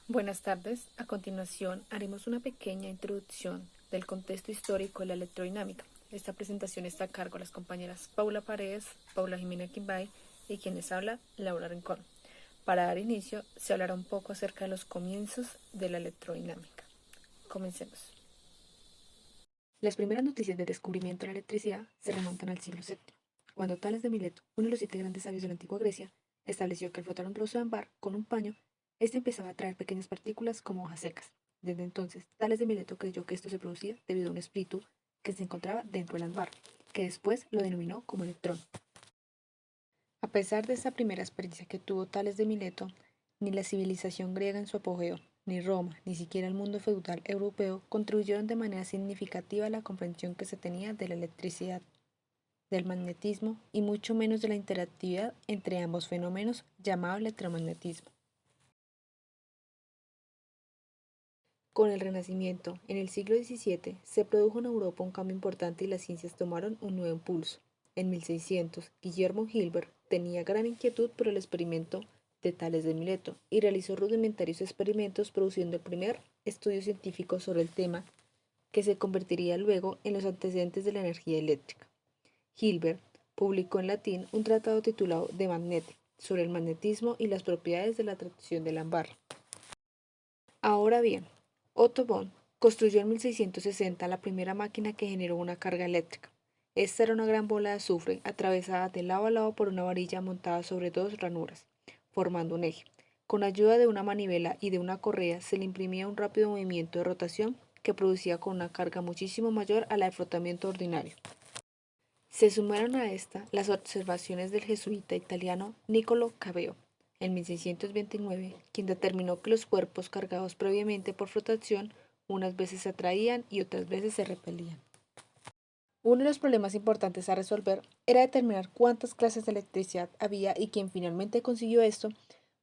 Buenas tardes. A continuación, haremos una pequeña introducción del contexto histórico de la electrodinámica. Esta presentación está a cargo de las compañeras Paula Paredes, Paula Jimena Quimbay y quien les habla, Laura Rincón. Para dar inicio, se hablará un poco acerca de los comienzos de la electrodinámica. Comencemos. Las primeras noticias del descubrimiento de la electricidad se remontan al siglo VII, cuando Tales de Mileto, uno de los 7 grandes sabios de la antigua Grecia, estableció que al frotar un trozo de ámbar con un paño, este empezaba a traer pequeñas partículas como hojas secas. Desde entonces, Tales de Mileto creyó que esto se producía debido a un espíritu que se encontraba dentro del ámbar, que después lo denominó como electrón. A pesar de esta primera experiencia que tuvo Tales de Mileto, ni la civilización griega en su apogeo, ni Roma, ni siquiera el mundo feudal europeo contribuyeron de manera significativa a la comprensión que se tenía de la electricidad, del magnetismo y mucho menos de la interactividad entre ambos fenómenos llamado electromagnetismo. Con el Renacimiento, en el siglo XVII, se produjo en Europa un cambio importante y las ciencias tomaron un nuevo impulso. En 1600, Guillermo Hilbert tenía gran inquietud por el experimento de Tales de Mileto y realizó rudimentarios experimentos produciendo el primer estudio científico sobre el tema que se convertiría luego en los antecedentes de la energía eléctrica. Hilbert publicó en latín un tratado titulado De Magnete, sobre el magnetismo y las propiedades de la atracción del ámbar. Ahora bien, Otto Bonn construyó en 1660 la primera máquina que generó una carga eléctrica. Esta era una gran bola de azufre atravesada de lado a lado por una varilla montada sobre dos ranuras, formando un eje. Con ayuda de una manivela y de una correa se le imprimía un rápido movimiento de rotación que producía con una carga muchísimo mayor a la de frotamiento ordinario. Se sumaron a esta las observaciones del jesuita italiano Niccolò Cabeo, en 1629, quien determinó que los cuerpos cargados previamente por flotación unas veces se atraían y otras veces se repelían. Uno de los problemas importantes a resolver era determinar cuántas clases de electricidad había y quien finalmente consiguió esto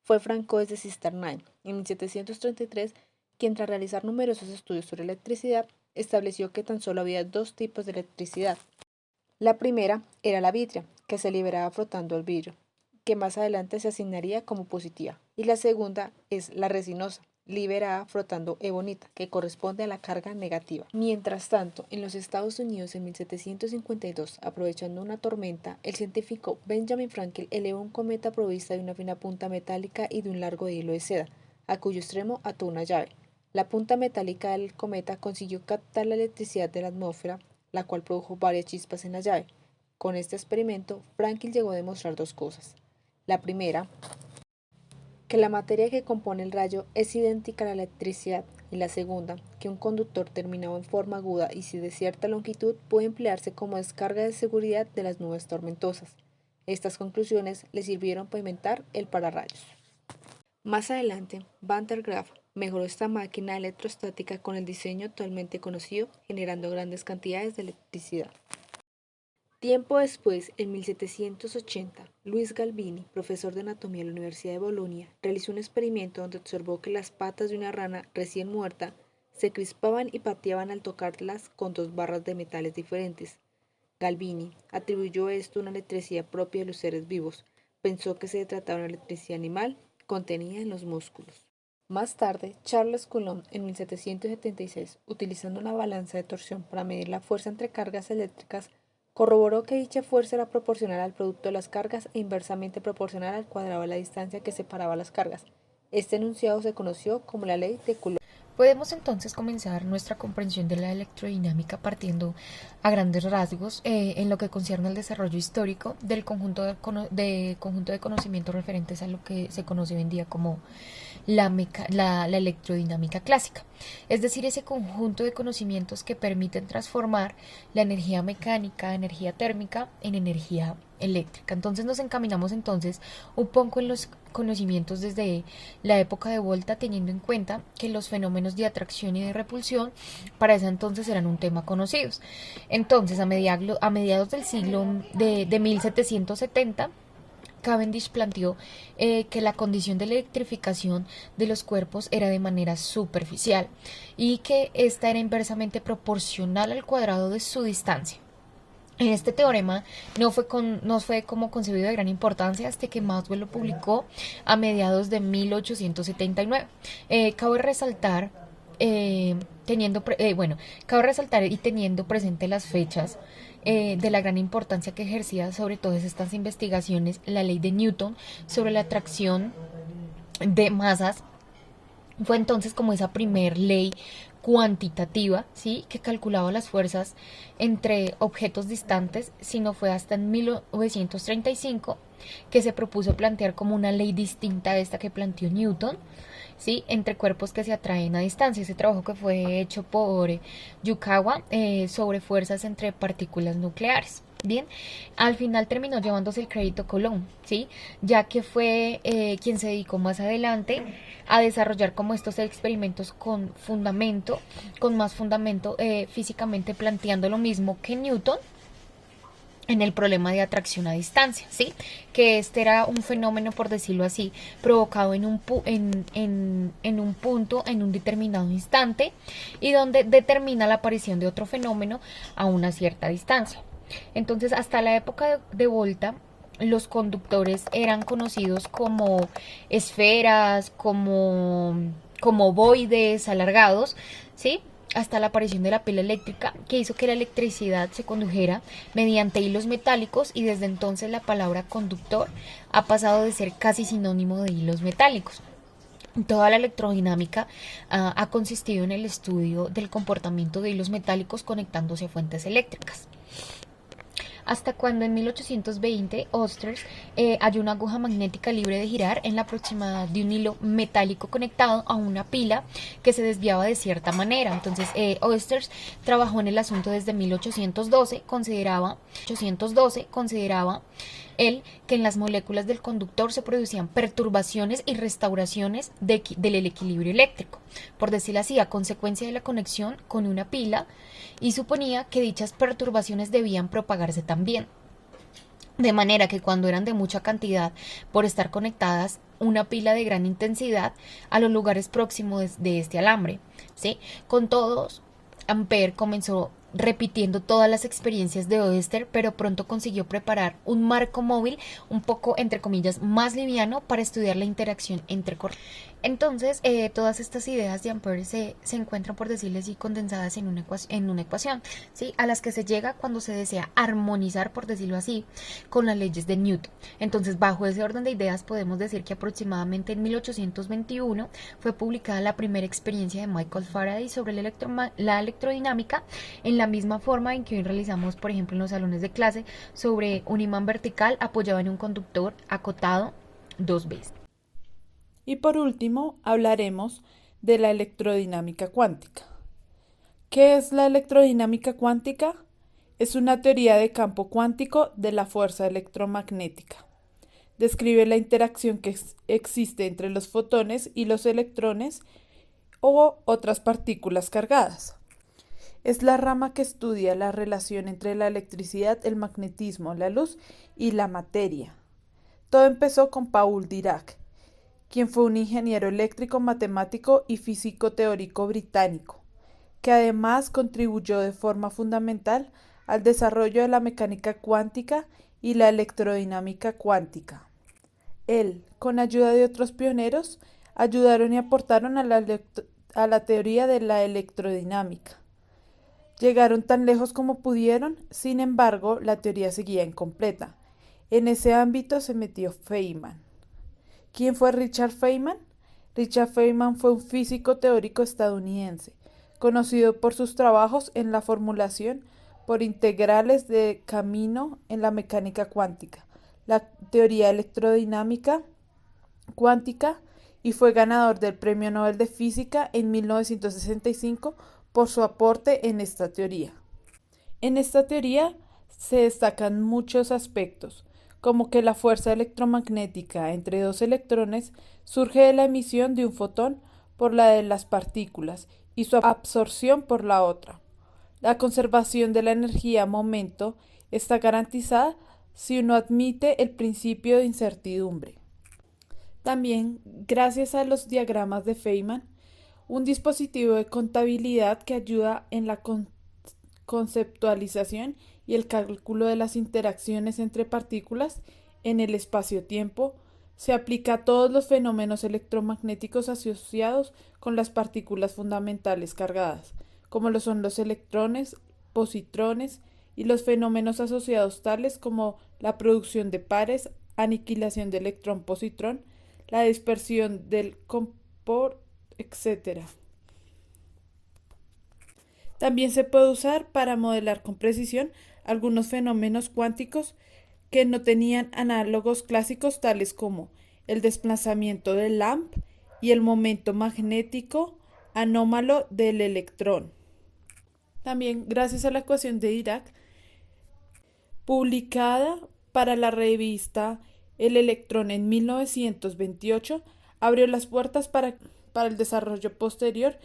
fue Francois de Cisternain, en 1733, quien tras realizar numerosos estudios sobre electricidad estableció que tan solo había dos tipos de electricidad. La primera era la vitria, que se liberaba frotando el vidrio, que más adelante se asignaría como positiva, y la segunda es la resinosa, liberada frotando ebonita, que corresponde a la carga negativa. Mientras tanto, en los Estados Unidos en 1752, aprovechando una tormenta, el científico Benjamin Franklin elevó un cometa provista de una fina punta metálica y de un largo hilo de seda, a cuyo extremo ató una llave. La punta metálica del cometa consiguió captar la electricidad de la atmósfera, la cual produjo varias chispas en la llave. Con este experimento, Franklin llegó a demostrar dos cosas. La primera, que la materia que compone el rayo es idéntica a la electricidad, y la segunda, que un conductor terminado en forma aguda y si de cierta longitud puede emplearse como descarga de seguridad de las nubes tormentosas. Estas conclusiones le sirvieron para inventar el pararrayos. Más adelante, Van der Graaf mejoró esta máquina electrostática con el diseño actualmente conocido, generando grandes cantidades de electricidad. Tiempo después, en 1780, Luis Galvini, profesor de anatomía en la Universidad de Bolonia, realizó un experimento donde observó que las patas de una rana recién muerta se crispaban y pateaban al tocarlas con dos barras de metales diferentes. Galvini atribuyó esto a una electricidad propia de los seres vivos. Pensó que se trataba de una electricidad animal contenida en los músculos. Más tarde, Charles Coulomb, en 1776, utilizando una balanza de torsión para medir la fuerza entre cargas eléctricas, corroboró que dicha fuerza era proporcional al producto de las cargas e inversamente proporcional al cuadrado de la distancia que separaba las cargas. Este enunciado se conoció como la ley de Coulomb. Podemos entonces comenzar nuestra comprensión de la electrodinámica partiendo a grandes rasgos en lo que concierne al desarrollo histórico del conjunto de conocimientos referentes a lo que se conoce hoy en día como la electrodinámica clásica, es decir, ese conjunto de conocimientos que permiten transformar la energía mecánica, energía térmica, en energía eléctrica. Entonces nos encaminamos entonces un poco en los conocimientos desde la época de Volta, teniendo en cuenta que los fenómenos de atracción y de repulsión para ese entonces eran un tema conocidos. Entonces, a mediados del siglo de 1770, Cavendish planteó que la condición de electrificación de los cuerpos era de manera superficial y que esta era inversamente proporcional al cuadrado de su distancia. En este teorema no fue como concebido de gran importancia hasta que Maxwell lo publicó a mediados de 1879. Cabe resaltar, cabe resaltar y teniendo presente las fechas de la gran importancia que ejercía sobre todas estas investigaciones la ley de Newton sobre la atracción de masas. Fue entonces como esa primer ley cuantitativa, ¿sí? Que calculaba las fuerzas entre objetos distantes, sino fue hasta en 1935 que se propuso plantear como una ley distinta a esta que planteó Newton, ¿sí? Entre cuerpos que se atraen a distancia. Ese trabajo que fue hecho por Yukawa sobre fuerzas entre partículas nucleares. Bien, al final terminó llevándose el crédito Coulomb, ¿sí? Ya que fue quien se dedicó más adelante a desarrollar como estos experimentos con más fundamento físicamente, planteando lo mismo que Newton en el problema de atracción a distancia, ¿sí? Que este era un fenómeno, por decirlo así, provocado en un punto, en un determinado instante, y donde determina la aparición de otro fenómeno a una cierta distancia. Entonces, hasta la época de Volta, los conductores eran conocidos como esferas, como ovoides alargados, ¿sí? Hasta la aparición de la pila eléctrica, que hizo que la electricidad se condujera mediante hilos metálicos, y desde entonces la palabra conductor ha pasado de ser casi sinónimo de hilos metálicos. Toda la electrodinámica ha consistido en el estudio del comportamiento de hilos metálicos conectándose a fuentes eléctricas. Hasta cuando en 1820 Oster halló una aguja magnética libre de girar en la proximidad de un hilo metálico conectado a una pila que se desviaba de cierta manera. Entonces Oster trabajó en el asunto desde 1812, consideraba él que en las moléculas del conductor se producían perturbaciones y restauraciones del equilibrio eléctrico, por decirlo así, a consecuencia de la conexión con una pila, y suponía que dichas perturbaciones debían propagarse también. De manera que cuando eran de mucha cantidad por estar conectadas una pila de gran intensidad a los lugares próximos de este alambre, ¿sí? Con todos, Ampère comenzó repitiendo todas las experiencias de Oester, pero pronto consiguió preparar un marco móvil un poco, entre comillas, más liviano para estudiar la interacción entre corrientes. Entonces, todas estas ideas de Ampère se encuentran, por decirlo así, condensadas en una ecuación, ¿sí? A las que se llega cuando se desea armonizar, por decirlo así, con las leyes de Newton. Entonces, bajo ese orden de ideas, podemos decir que aproximadamente en 1821 fue publicada la primera experiencia de Michael Faraday sobre la electrodinámica, en la misma forma en que hoy realizamos, por ejemplo, en los salones de clase, sobre un imán vertical apoyado en un conductor acotado dos veces. Y por último, hablaremos de la electrodinámica cuántica. ¿Qué es la electrodinámica cuántica? Es una teoría de campo cuántico de la fuerza electromagnética. Describe la interacción que existe entre los fotones y los electrones o otras partículas cargadas. Es la rama que estudia la relación entre la electricidad, el magnetismo, la luz y la materia. Todo empezó con Paul Dirac, quien fue un ingeniero eléctrico, matemático y físico teórico británico, que además contribuyó de forma fundamental al desarrollo de la mecánica cuántica y la electrodinámica cuántica. Él, con ayuda de otros pioneros, ayudaron y aportaron a la teoría de la electrodinámica. Llegaron tan lejos como pudieron, sin embargo, la teoría seguía incompleta. En ese ámbito se metió Feynman. ¿Quién fue Richard Feynman? Richard Feynman fue un físico teórico estadounidense, conocido por sus trabajos en la formulación por integrales de camino en la mecánica cuántica, la teoría electrodinámica cuántica, y fue ganador del Premio Nobel de Física en 1965 por su aporte en esta teoría. En esta teoría se destacan muchos aspectos, como que la fuerza electromagnética entre dos electrones surge de la emisión de un fotón por la de las partículas y su absorción por la otra. La conservación de la energía momento está garantizada si uno admite el principio de incertidumbre. También, gracias a los diagramas de Feynman, un dispositivo de contabilidad que ayuda en la conceptualización y el cálculo de las interacciones entre partículas en el espacio-tiempo se aplica a todos los fenómenos electromagnéticos asociados con las partículas fundamentales cargadas, como lo son los electrones, positrones y los fenómenos asociados tales como la producción de pares, aniquilación de electrón-positrón, la dispersión del compor, etc. También se puede usar para modelar con precisión algunos fenómenos cuánticos que no tenían análogos clásicos tales como el desplazamiento del LAMP y el momento magnético anómalo del electrón. También, gracias a la ecuación de Dirac, publicada para la revista El Electrón en 1928, abrió las puertas para el desarrollo posterior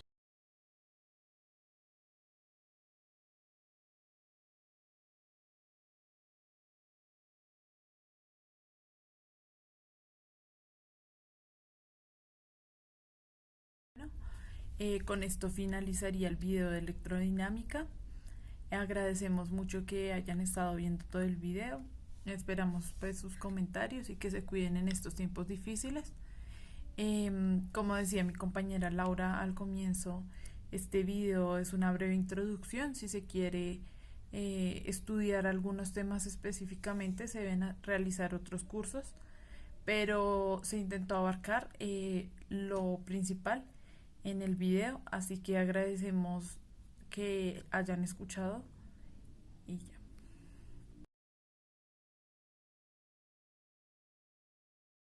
con esto finalizaría el video de electrodinámica. Agradecemos mucho que hayan estado viendo todo el video. Esperamos pues sus comentarios y que se cuiden en estos tiempos difíciles. Como decía mi compañera Laura al comienzo, este video es una breve introducción. Si se quiere estudiar algunos temas específicamente, se deben realizar otros cursos, pero se intentó abarcar lo principal en el video, así que agradecemos que hayan escuchado